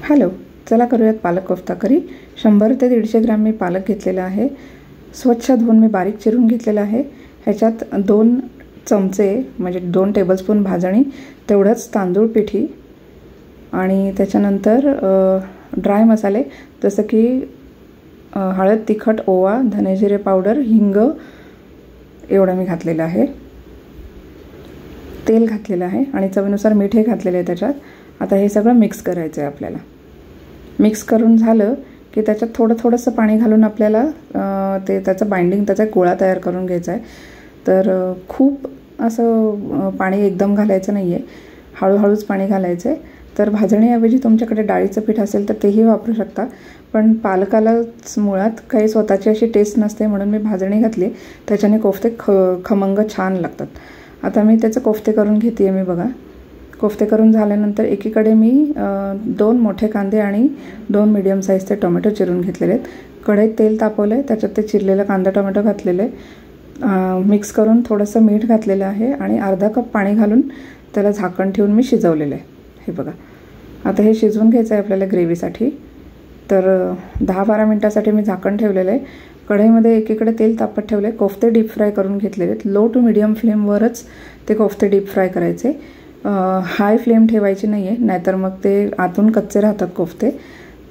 Hello, चला करूयात पालक कोफ्ता करी। 100 ते 150 ग्रॅम मी पालक घेतलेला आहे। स्वच्छ धुवून मी बारीक चिरून घेतलेला आहे। ह्याच्यात 2 चमचे म्हणजे 2 टेबलस्पून भाजणी, तेवढंच तांदूळ पिठी आणि त्याच्यानंतर ड्राय मसाले जसं की हळद, तिखट, ओवा, धने जिरे पावडर, हिंग एवढं मी घातलेलं आहे। तेल घातलेलं आहे आणि चवीनुसार मीठ हे घातलेलं आहे त्याच्यात। आता हे सगळं मिक्स करायचं आहे आपल्याला। मिक्स करून झालं की त्याच्यात थोडंसं पाणी घालून आपल्याला त्याचं बाइंडिंग, त्याचा गोळा तयार करून घ्यायचा आहे। तर खूप असं पाणी एकदम घालायचं नाही आहे, हळूहळूच पाणी घालायचं आहे। तर भाजणीऐवजी तुमच्याकडे डाळीचं पीठ असेल तर तेही वापरू शकता, पण पालकालाच मुळात काही स्वतःची अशी टेस्ट नसते म्हणून मी भाजणी घातली, त्याच्याने कोफ्ते खमंग छान लागतात। आता मी त्याचे कोफ्ते करून घेते मी बघा। कोफ्ते करून झाल्यानंतर एकीकडे मी 2 मोठे कांदे आणि 2 मीडियम साईजचे टोमॅटो चिरून घेतलेले आहेत। कढईत तेल तापवलं आहे, त्याच्यात ते चिरलेला कांदा टोमॅटो घातलेले, मिक्स करून थोडंसं मीठ घातलेलं आहे आणि अर्धा कप पाणी घालून त्याला झाकण ठेवून मी शिजवलेलं आहे। हे बघा, आता हे शिजवून घ्यायचं आहे आपल्याला ग्रेव्हीसाठी। तर 10-12 मिनटासाठी मी झाकण ठेवलेलं आहे। कढईमध्ये एकीकडे तेल तापत ठेवले, कोफ्ते डीप फ्राय करून घेतलेले आहेत। लो टू मीडियम फ्लेमवरच ते कोफ्ते डीप फ्राय करायचे, हाय फ्लेम ठेवायची नाही आहे, नाहीतर मग ते आतून कच्चे राहतात कोफ्ते।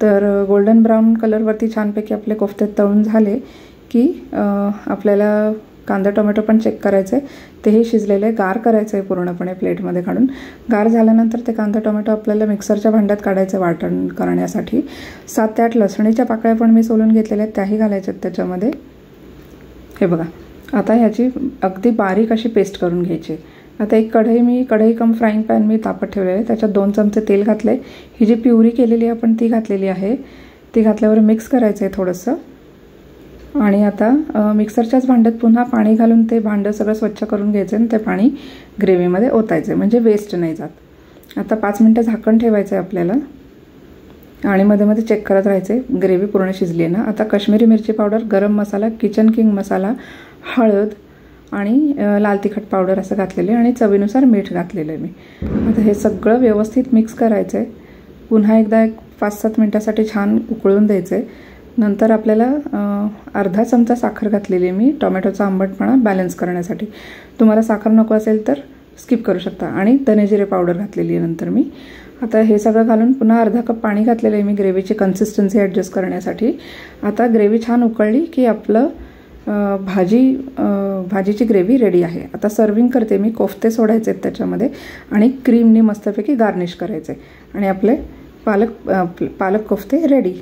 तर गोल्डन ब्राऊन कलरवरती छानपैकी आपले कोफ्ते तळून झाले की आपल्याला कांदा टोमॅटो पण चेक करायचं आहे, तेही शिजलेले गार करायचं आहे पूर्णपणे प्लेटमध्ये काढून। गार झाल्यानंतर ते कांदा टोमॅटो आपल्याला मिक्सरच्या भांड्यात काढायचं वाटण करण्यासाठी। 7 ते 8 लसणीच्या पाकळ्या पण मी सोलून घेतलेल्या आहेत, त्याही घालायच्या आहेत त्याच्यामध्ये। हे बघा, आता ह्याची अगदी बारीक अशी पेस्ट करून घ्यायची। आता एक कढई कम फ्राईंग पॅन मी तापत ठेवलेलं आहे, त्याच्यात 2 चमचे तेल घातले। ही जी प्युरी केलेली आपण ती घातलेली आहे, ती घातल्यावर मिक्स करायचं आहे थोडंसं। आणि आता मिक्सरच्याच भांड्यात पुन्हा पाणी घालून ते भांडं सगळं स्वच्छ करून घ्यायचं आणि ते पाणी ग्रेव्हीमध्ये ओतायचं, म्हणजे वेस्ट नाही जात। आता 5 मिनटं झाकण ठेवायचं आहे आपल्याला आणि मध्ये मध्ये चेक करत राहायचे ग्रेव्ही पूर्ण शिजली आहे ना। आता काश्मीरी मिरची पावडर, गरम मसाला, किचन किंग मसाला, हळद आणि लाल तिखट पावडर असं घातलेलं आहे आणि चवीनुसार मीठ घातलेलं आहे मी। आता हे सगळं व्यवस्थित मिक्स करायचं आहे। पुन्हा एकदा 5-7 मिनटासाठी छान उकळून द्यायचं आहे। नंतर आपल्याला अर्धा चमचा साखर घातलेली आहे मी, टोमॅटोचा आंबटपणा बॅलन्स करण्यासाठी। तुम्हाला साखर नको असेल तर स्किप करू शकता। आणि धने जिरे पावडर घातलेली आहे नंतर मी। आता हे सगळं घालून पुन्हा अर्धा कप पाणी घातलेलं आहे मी ग्रेव्हीची कन्सिस्टन्सी ॲडजस्ट करण्यासाठी। आता ग्रेव्ही छान उकळली की आपलं भाजीची ग्रेव्ही रेडी आहे। आता सर्विंग करते मी। कोफ्ते सोडायचे आहेत त्याच्यामध्ये आणि क्रीमनी मस्तपैकी गार्निश करायचे आणि आपले पालक कोफ्ते रेडी।